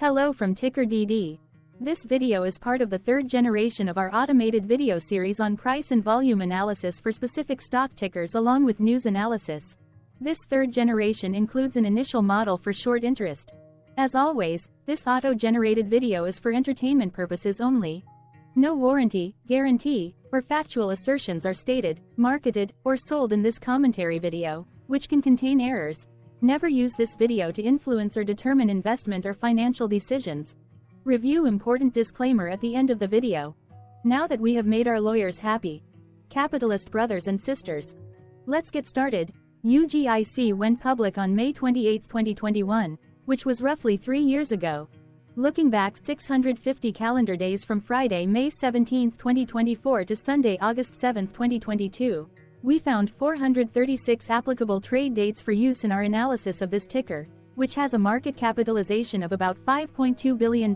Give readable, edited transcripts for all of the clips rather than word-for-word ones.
Hello from TickerDD. This video is part of the third generation of our automated video series on price and volume analysis for specific stock tickers along with news analysis. This third generation includes an initial model for short interest. As always, this auto-generated video is for entertainment purposes only. No warranty, guarantee, or factual assertions are stated, marketed, or sold in this commentary video, which can contain errors. Never use this video to influence or determine investment or financial decisions. Review important disclaimer at the end of the video. Now that we have made our lawyers happy, capitalist brothers and sisters, let's get started. UGIC went public on May 28, 2021, which was roughly 3 years ago. Looking back 650 calendar days from Friday, May 17, 2024 to Sunday, August 7, 2022, we found 436 applicable trade dates for use in our analysis of this ticker, which has a market capitalization of about $5.2 billion.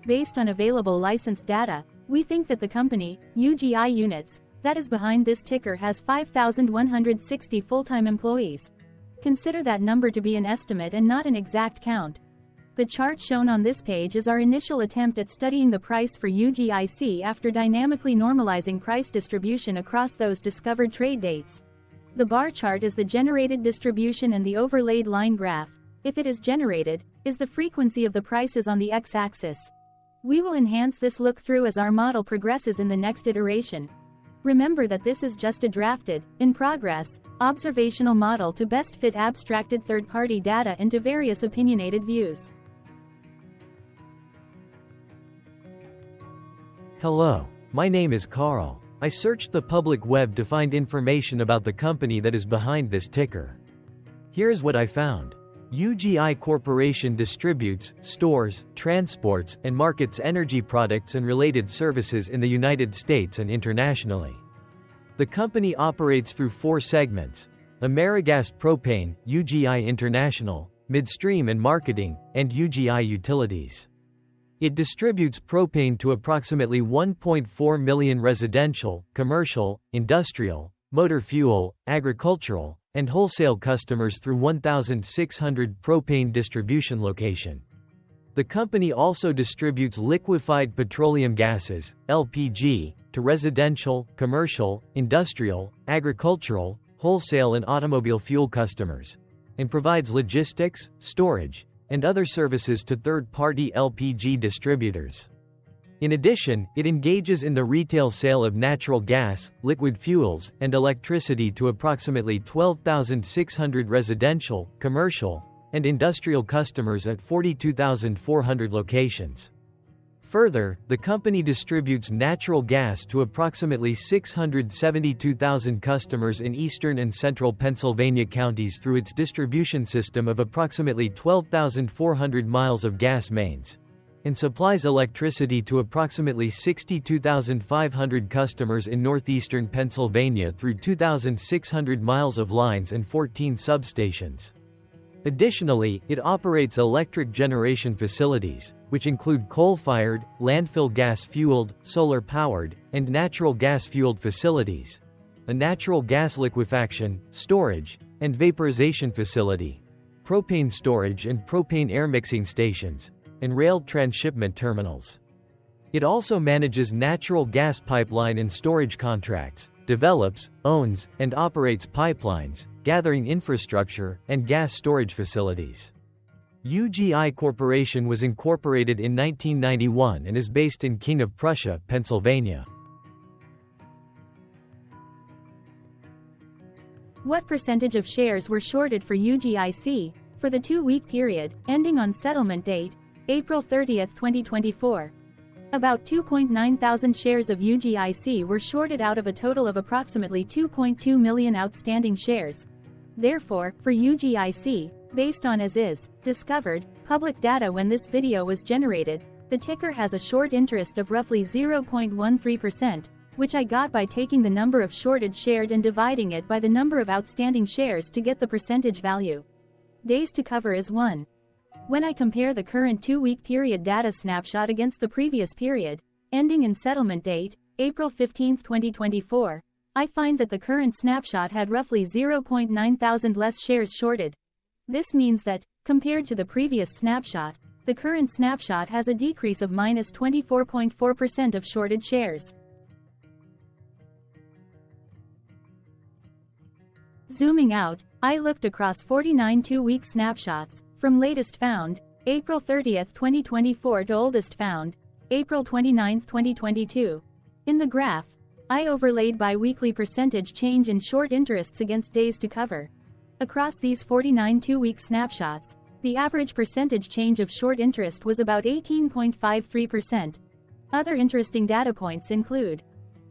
Based on available licensed data, we think that the company, UGI Units, that is behind this ticker has 5,160 full-time employees. Consider that number to be an estimate and not an exact count. The chart shown on this page is our initial attempt at studying the price for UGIC after dynamically normalizing price distribution across those discovered trade dates. The bar chart is the generated distribution and the overlaid line graph, if it is generated, is the frequency of the prices on the x-axis. We will enhance this look-through as our model progresses in the next iteration. Remember that this is just a drafted, in progress, observational model to best fit abstracted third-party data into various opinionated views. Hello, my name is Carl. I searched the public web to find information about the company that is behind this ticker. Here's what I found. UGI Corporation distributes, stores, transports, and markets energy products and related services in the United States and internationally. The company operates through 4 segments: AmeriGas Propane, UGI International, Midstream and Marketing, and UGI Utilities. It distributes propane to approximately 1.4 million residential, commercial, industrial, motor fuel, agricultural, and wholesale customers through 1,600 propane distribution locations. The company also distributes liquefied petroleum gases, LPG, to residential, commercial, industrial, agricultural, wholesale and automobile fuel customers, and provides logistics, storage, and other services to third-party LPG distributors. In addition, it engages in the retail sale of natural gas, liquid fuels, and electricity to approximately 12,600 residential, commercial, and industrial customers at 42,400 locations. Further, the company distributes natural gas to approximately 672,000 customers in eastern and central Pennsylvania counties through its distribution system of approximately 12,400 miles of gas mains, and supplies electricity to approximately 62,500 customers in northeastern Pennsylvania through 2,600 miles of lines and 14 substations. Additionally, it operates electric generation facilities, which include coal-fired, landfill gas-fueled, solar-powered, and natural gas-fueled facilities, a natural gas liquefaction, storage, and vaporization facility, propane storage and propane air mixing stations, and rail transshipment terminals. It also manages natural gas pipeline and storage contracts, develops, owns, and operates pipelines, gathering infrastructure, and gas storage facilities. UGI Corporation was incorporated in 1991 and is based in King of Prussia, Pennsylvania. What percentage of shares were shorted for UGIC for the 2-week period ending on settlement date, April 30, 2024? About 2.9 thousand shares of UGIC were shorted out of a total of approximately 2.2 million outstanding shares. Therefore, for UGIC, based on as-is, discovered, public data when this video was generated, the ticker has a short interest of roughly 0.13%, which I got by taking the number of shorted shared and dividing it by the number of outstanding shares to get the percentage value. Days to cover is 1. When I compare the current 2-week period data snapshot against the previous period, ending in settlement date, April 15, 2024, I find that the current snapshot had roughly 0.9 thousand less shares shorted. This means that, compared to the previous snapshot, The current snapshot has a decrease of -24.4% of shorted shares. Zooming out, I looked across 49 two-week snapshots, from latest found, April 30, 2024 to oldest found, April 29, 2022. In the graph, I overlaid bi-weekly percentage change in short interests against days to cover. Across these 49 two-week snapshots, the average percentage change of short interest was about 18.53%. Other interesting data points include: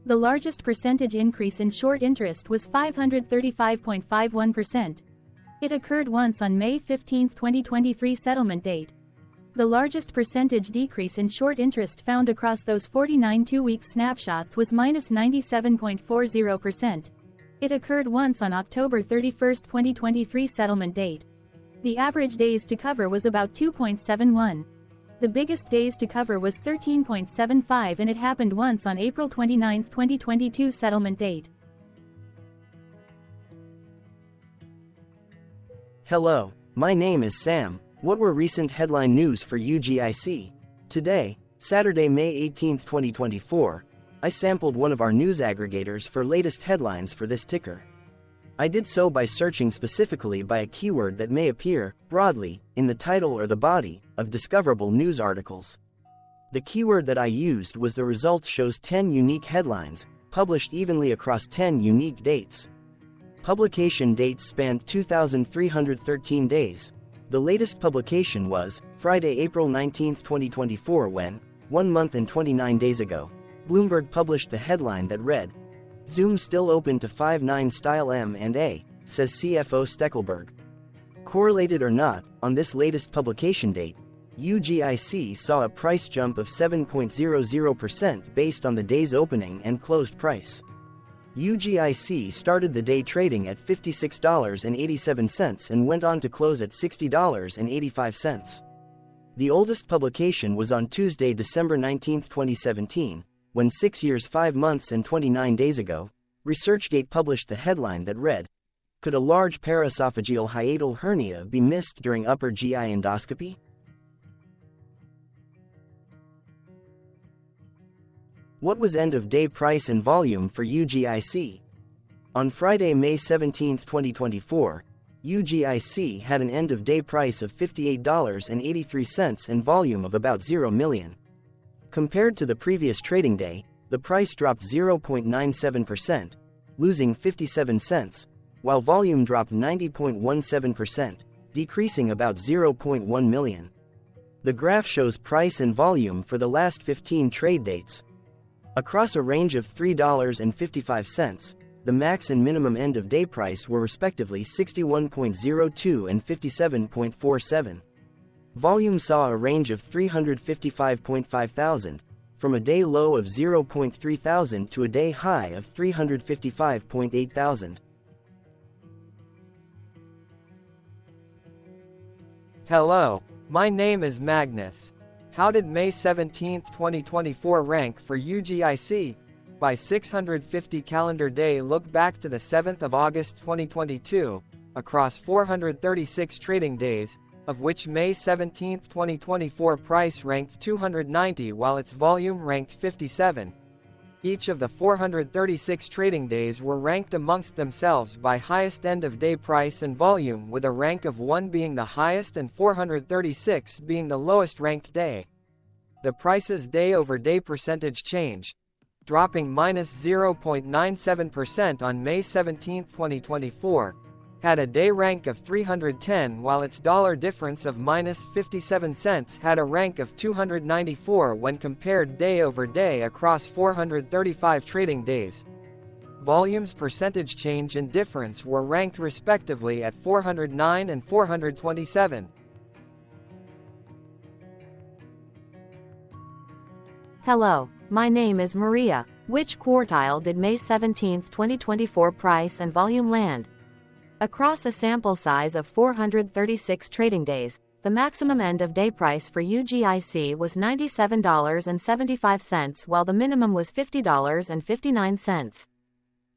the largest percentage increase in short interest was 535.51%. It occurred once on May 15, 2023 settlement date. The largest percentage decrease in short interest found across those 49 two-week snapshots was -97.40%. It occurred once on October 31, 2023 settlement date. The average days to cover was about 2.71. The biggest days to cover was 13.75, and it happened once on April 29, 2022 settlement date. Hello, my name is Sam. What were recent headline news for UGIC? Today, Saturday, May 18, 2024, I sampled one of our news aggregators for latest headlines for this ticker. I did so by searching specifically by a keyword that may appear, broadly, in the title or the body of discoverable news articles. The keyword that I used was the results shows 10 unique headlines, published evenly across 10 unique dates. Publication dates spanned 2,313 days. The latest publication was Friday, April 19, 2024, when, 1 month and 29 days ago, Bloomberg published the headline that read, "Zoom still open to 5.9 style M&A, says CFO Steckelberg." Correlated or not, on this latest publication date, UGIC saw a price jump of 7.00% based on the day's opening and closed price. UGIC started the day trading at $56.87 and went on to close at $60.85. The oldest publication was on Tuesday, December 19, 2017, when 6 years, 5 months and 29 days ago, ResearchGate published the headline that read, "Could a large paraesophageal hiatal hernia be missed during upper GI endoscopy?" What was end-of-day price and volume for UGIC? On Friday, May 17, 2024, UGIC had an end-of-day price of $58.83 and volume of about 0 million. Compared to the previous trading day, the price dropped 0.97%, losing 57 cents, while volume dropped 90.17%, decreasing about 0.1 million. The graph shows price and volume for the last 15 trade dates. Across a range of $3.55, the max and minimum end-of-day price were respectively 61.02 and 57.47. Volume saw a range of 355.5 thousand, from a day low of 0.3 thousand to a day high of 355.8 thousand. Hello, my name is Magnus. How did May 17, 2024 rank for UGIC? By 650 calendar day look back to the 7th of August 2022, across 436 trading days, of which May 17, 2024 price ranked 290 while its volume ranked 57. Each of the 436 trading days were ranked amongst themselves by highest end-of-day price and volume, with a rank of 1 being the highest and 436 being the lowest ranked day. The price's day-over-day percentage change, dropping -0.97% on May 17, 2024, had a day rank of 310 while its dollar difference of -57 cents had a rank of 294 when compared day over day across 435 trading days. Volume's percentage change and difference were ranked respectively at 409 and 427. Hello, my name is Maria. Which quartile did May 17, 2024 price and volume land? Across a sample size of 436 trading days, the maximum end-of-day price for UGIC was $97.75 while the minimum was $50.59.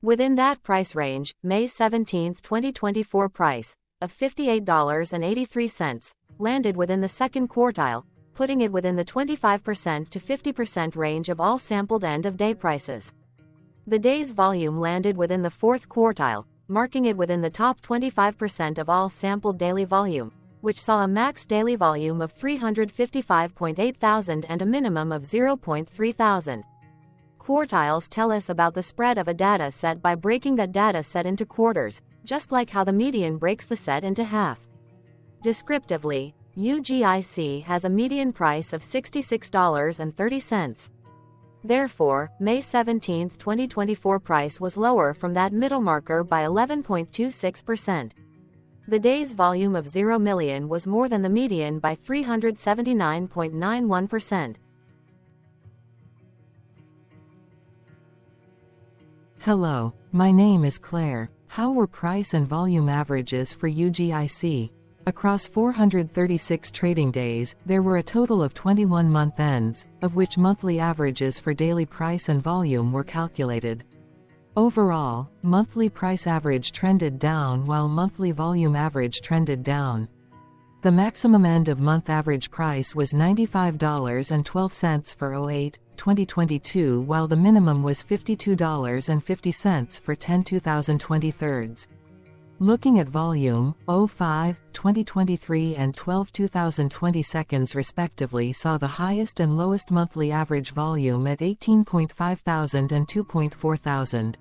Within that price range, May 17, 2024 price, of $58.83, landed within the second quartile, putting it within the 25% to 50% range of all sampled end-of-day prices. The day's volume landed within the fourth quartile, marking it within the top 25% of all sampled daily volume, which saw a max daily volume of 355.8 thousand and a minimum of 0.3 thousand. Quartiles tell us about the spread of a data set by breaking that data set into quarters, just like how the median breaks the set into half. Descriptively, UGIC has a median price of $66.30. Therefore, May 17, 2024 price was lower from that middle marker by 11.26%. The day's volume of 0 million was more than the median by 379.91%. Hello, my name is Claire. How were price and volume averages for UGIC? Across 436 trading days, there were a total of 21 month ends, of which monthly averages for daily price and volume were calculated. Overall, monthly price average trended down while monthly volume average trended down. The maximum end-of-month average price was $95.12 for 08/2022, while the minimum was $52.50 for 10/2023. Looking at volume, 05/2023 and 12/2020 respectively saw the highest and lowest monthly average volume at 18.5 thousand and 2.4 thousand.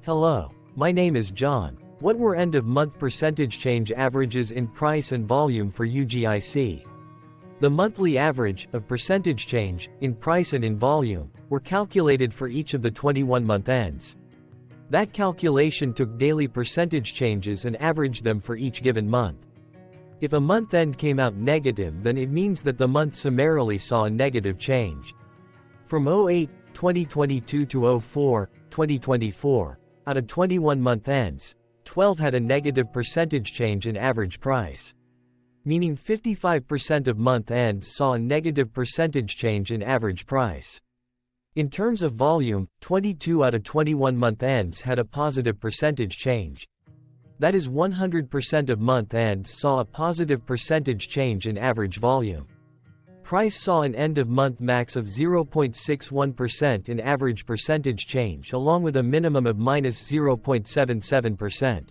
Hello, my name is John. What were end-of-month percentage change averages in price and volume for UGIC? The monthly average of percentage change in price and in volume were calculated for each of the 21 month ends. That calculation took daily percentage changes and averaged them for each given month. If a month end came out negative, then it means that the month summarily saw a negative change. From 08/2022 to 04/2024, out of 21 month ends, 12 had a negative percentage change in average price. Meaning 55% of month ends saw a negative percentage change in average price. In terms of volume, 22 out of 21 month ends had a positive percentage change. That is 100% of month ends saw a positive percentage change in average volume. Price saw an end-of-month max of 0.61% in average percentage change along with a minimum of minus 0.77%.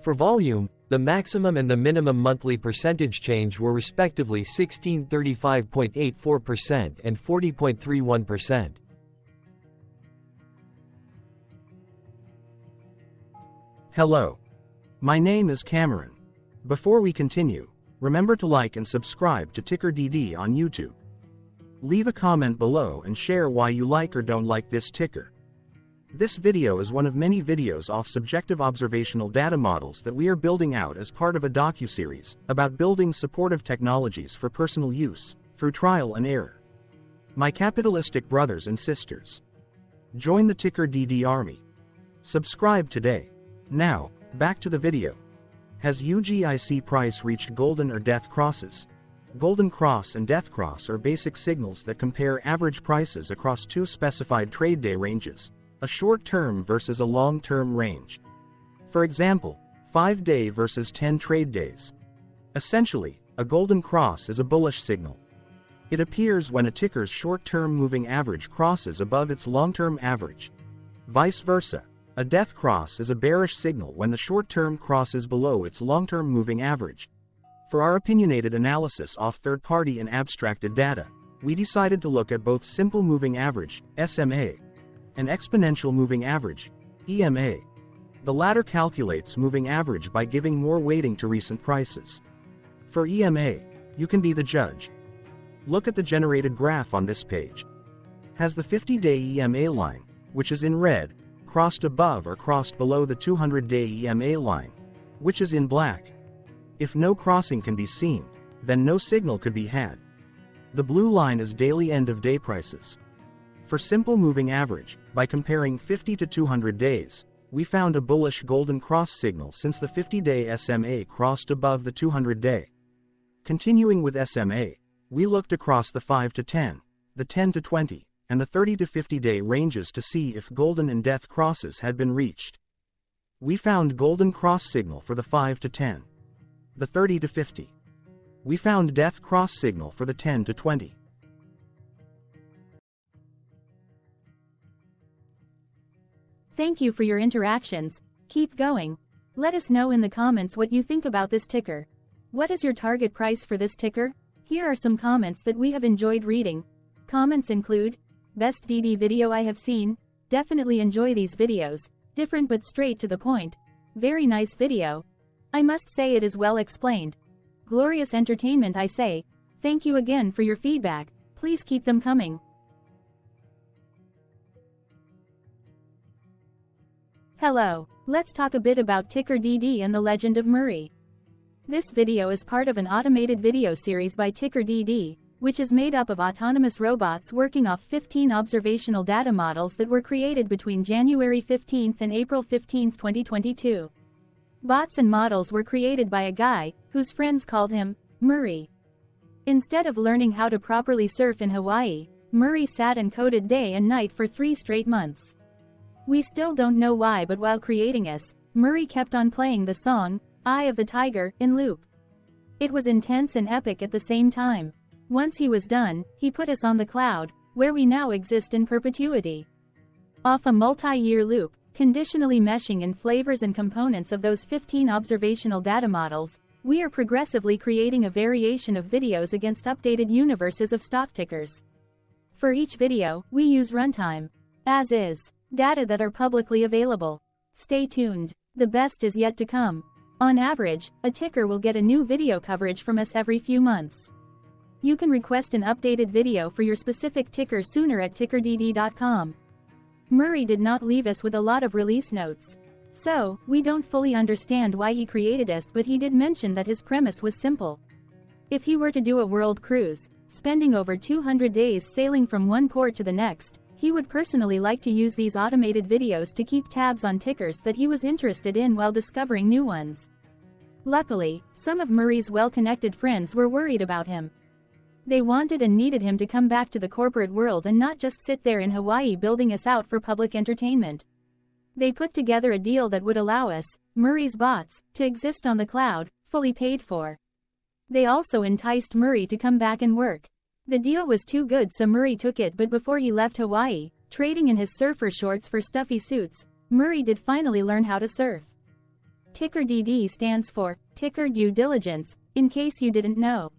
For volume, the maximum and the minimum monthly percentage change were respectively 1635.84% and 40.31%. Hello. My name is Cameron. Before we continue, remember to like and subscribe to TickerDD on YouTube. Leave a comment below and share why you like or don't like this ticker. This video is one of many videos off subjective observational data models that we are building out as part of a docuseries about building supportive technologies for personal use, through trial and error. My capitalistic brothers and sisters, join the TickerDD army. Subscribe today. Now, back to the video. Has UGIC price reached golden or death crosses? Golden cross and death cross are basic signals that compare average prices across two specified trade day ranges, a short-term versus a long-term range. For example, 5-day versus 10 trade days. Essentially, a golden cross is a bullish signal. It appears when a ticker's short-term moving average crosses above its long-term average. Vice versa, a death cross is a bearish signal when the short-term crosses below its long-term moving average. For our opinionated analysis off third-party and abstracted data, we decided to look at both simple moving average, SMA, and exponential moving average, EMA. The latter calculates moving average by giving more weighting to recent prices. For EMA, you can be the judge. Look at the generated graph on this page. Has the 50-day EMA line, which is in red, crossed above or crossed below the 200-day EMA line, which is in black? If no crossing can be seen, then no signal could be had. The blue line is daily end-of-day prices. For simple moving average, by comparing 50 to 200 days, we found a bullish golden cross signal since the 50-day SMA crossed above the 200-day. Continuing with SMA, we looked across the 5 to 10, the 10 to 20, and the 30 to 50-day ranges to see if golden and death crosses had been reached. We found golden cross signal for the 5 to 10. The 30 to 50. We found death cross signal for the 10 to 20. Thank you for your interactions. Keep going. Let us know in the comments what you think about this ticker. What is your target price for this ticker? Here are some comments that we have enjoyed reading. Comments include, best DD video I have seen, definitely enjoy these videos, different but straight to the point, very nice video. I must say it is well explained. Glorious entertainment I say, thank you again for your feedback, please keep them coming. Hello, let's talk a bit about TickerDD and the Legend of Murray. This video is part of an automated video series by TickerDD, which is made up of autonomous robots working off 15 observational data models that were created between January 15 and April 15, 2022. Bots and models were created by a guy, whose friends called him Murray. Instead of learning how to properly surf in Hawaii, Murray sat and coded day and night for 3 straight months. We still don't know why, but while creating us, Murray kept on playing the song, Eye of the Tiger, in loop. It was intense and epic at the same time. Once he was done, he put us on the cloud, where we now exist in perpetuity. Off a multi-year loop, conditionally meshing in flavors and components of those 15 observational data models, we are progressively creating a variation of videos against updated universes of stock tickers. For each video, we use runtime, as is, data that are publicly available. Stay tuned, the best is yet to come. On average, a ticker will get a new video coverage from us every few months. You can request an updated video for your specific ticker sooner at TickerDD.com. Murray did not leave us with a lot of release notes. So, we don't fully understand why he created us, but he did mention that his premise was simple. If he were to do a world cruise, spending over 200 days sailing from one port to the next, he would personally like to use these automated videos to keep tabs on tickers that he was interested in while discovering new ones. Luckily, some of Murray's well-connected friends were worried about him. They wanted and needed him to come back to the corporate world and not just sit there in Hawaii building us out for public entertainment. They put together a deal that would allow us, Murray's bots, to exist on the cloud, fully paid for. They also enticed Murray to come back and work. The deal was too good, so Murray took it, but before he left Hawaii, trading in his surfer shorts for stuffy suits, Murray did finally learn how to surf. TickerDD stands for Ticker Due Diligence, in case you didn't know.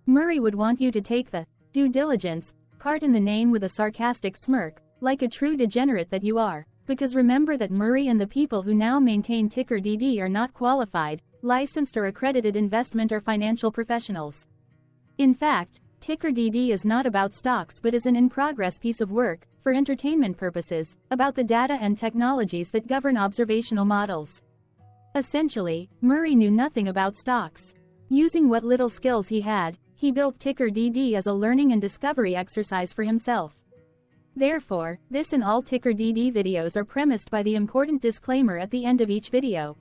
Murray would want you to take the due diligence part in the name with a sarcastic smirk, like a true degenerate that you are, because remember that Murray and the people who now maintain TickerDD are not qualified, licensed or accredited investment or financial professionals. In fact, TickerDD is not about stocks but is an in-progress piece of work, for entertainment purposes, about the data and technologies that govern observational models. Essentially, Murray knew nothing about stocks. Using what little skills he had, he built TickerDD as a learning and discovery exercise for himself. Therefore, this and all TickerDD videos are premised by the important disclaimer at the end of each video.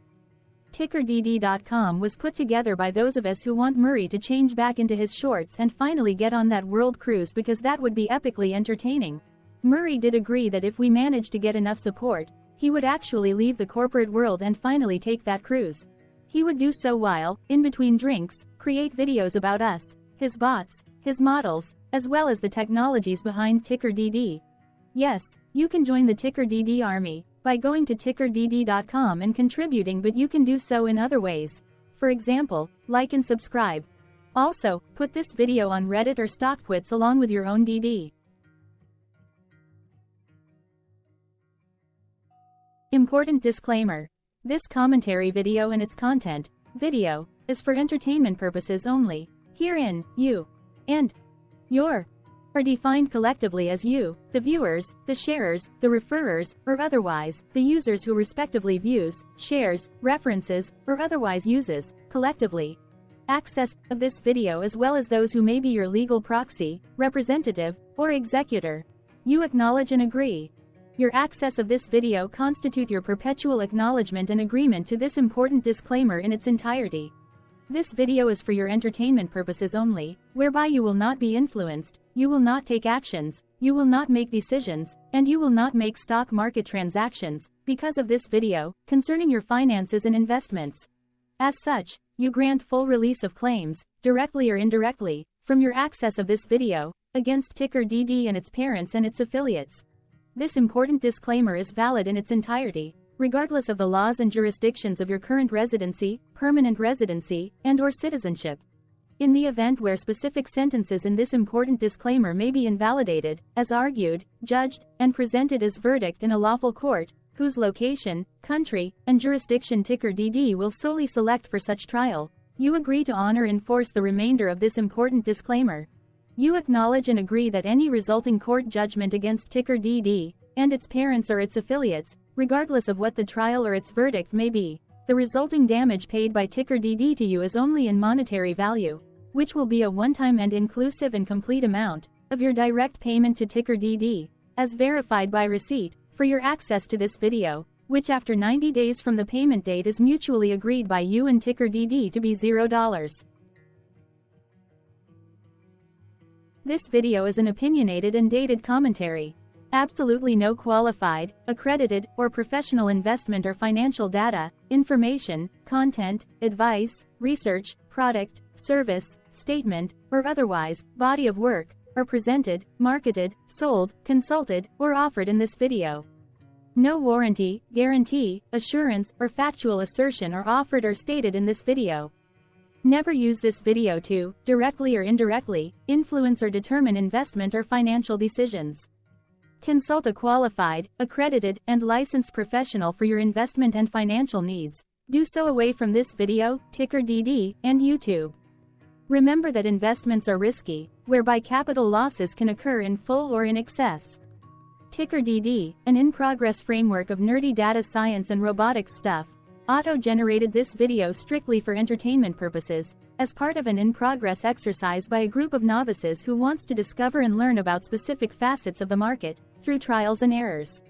TickerDD.com was put together by those of us who want Murray to change back into his shorts and finally get on that world cruise, because that would be epically entertaining. Murray did agree that if we managed to get enough support, he would actually leave the corporate world and finally take that cruise. He would do so while, in between drinks, create videos about us, his bots, his models, as well as the technologies behind TickerDD. Yes, you can join the TickerDD army by going to TickerDD.com and contributing, but you can do so in other ways. For example, like and subscribe. Also, put this video on Reddit or StockTwits along with your own DD. Important disclaimer. This commentary video and its content, video, is for entertainment purposes only. Herein, you and your are defined collectively as you, the viewers, the sharers, the referrers, or otherwise, the users who respectively views, shares, references, or otherwise uses, collectively, access of this video, as well as those who may be your legal proxy, representative, or executor. You acknowledge and agree. Your access of this video constitute your perpetual acknowledgement and agreement to this important disclaimer in its entirety. This video is for your entertainment purposes only, whereby you will not be influenced, you will not take actions, you will not make decisions, and you will not make stock market transactions, because of this video, concerning your finances and investments. As such, you grant full release of claims, directly or indirectly, from your access of this video, against TickerDD and its parents and its affiliates. This important disclaimer is valid in its entirety, regardless of the laws and jurisdictions of your current residency, permanent residency, and/or citizenship. In the event where specific sentences in this important disclaimer may be invalidated, as argued, judged, and presented as verdict in a lawful court, whose location, country, and jurisdiction TickerDD will solely select for such trial, you agree to honor and enforce the remainder of this important disclaimer. You acknowledge and agree that any resulting court judgment against TickerDD, and its parents or its affiliates, regardless of what the trial or its verdict may be, the resulting damage paid by TickerDD to you is only in monetary value, which will be a one-time and inclusive and complete amount of your direct payment to TickerDD, as verified by receipt, for your access to this video, which after 90 days from the payment date is mutually agreed by you and TickerDD to be $0. This video is an opinionated and dated commentary. Absolutely no qualified, accredited, or professional investment or financial data, information, content, advice, research, product, service, statement, or otherwise, body of work, are presented, marketed, sold, consulted, or offered in this video. No warranty, guarantee, assurance, or factual assertion are offered or stated in this video. Never use this video to, directly or indirectly, influence or determine investment or financial decisions. Consult a qualified, accredited, and licensed professional for your investment and financial needs. Do so away from this video, TickerDD, and YouTube. Remember that investments are risky, whereby capital losses can occur in full or in excess. TickerDD, an in-progress framework of nerdy data science and robotics stuff, auto-generated this video strictly for entertainment purposes, as part of an in-progress exercise by a group of novices who wants to discover and learn about specific facets of the market, through trials and errors.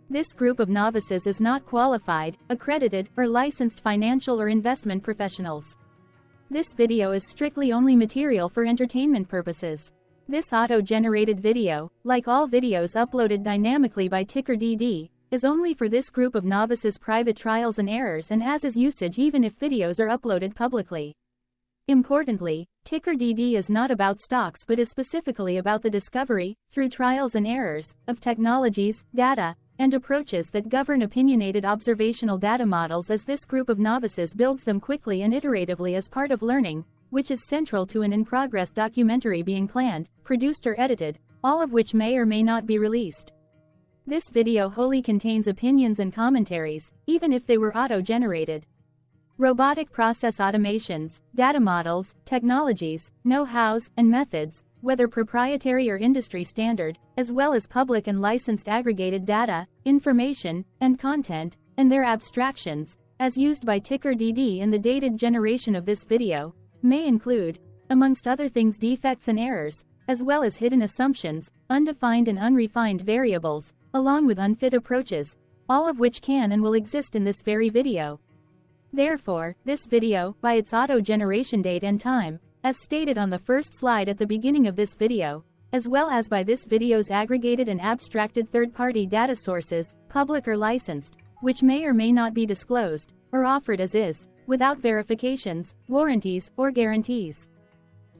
This group of novices is not qualified, accredited, or licensed financial or investment professionals. This video is strictly only material for entertainment purposes. This auto-generated video, like all videos uploaded dynamically by TickerDD, is only for this group of novices' private trials and errors and as is usage even if videos are uploaded publicly. Importantly, TickerDD is not about stocks but is specifically about the discovery, through trials and errors, of technologies, data, and approaches that govern opinionated observational data models as this group of novices builds them quickly and iteratively as part of learning, which is central to an in-progress documentary being planned, produced or edited, all of which may or may not be released. This video wholly contains opinions and commentaries, even if they were auto-generated. Robotic process automations, data models, technologies, know-hows, and methods, whether proprietary or industry standard, as well as public and licensed aggregated data, information, and content, and their abstractions, as used by TickerDD in the dated generation of this video, may include, amongst other things, defects and errors, as well as hidden assumptions, undefined and unrefined variables, along with unfit approaches, all of which can and will exist in this very video. Therefore, this video, by its auto-generation date and time, as stated on the first slide at the beginning of this video, as well as by this video's aggregated and abstracted third-party data sources, public or licensed, which may or may not be disclosed, or offered as is, without verifications, warranties, or guarantees.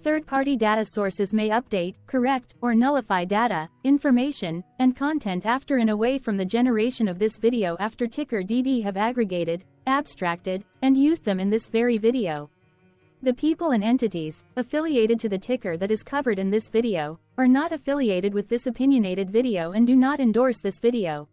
Third-party data sources may update, correct, or nullify data, information, and content after and away from the generation of this video after TickerDD have aggregated, abstracted, and used them in this very video. The people and entities affiliated to the ticker that is covered in this video are not affiliated with this opinionated video and do not endorse this video.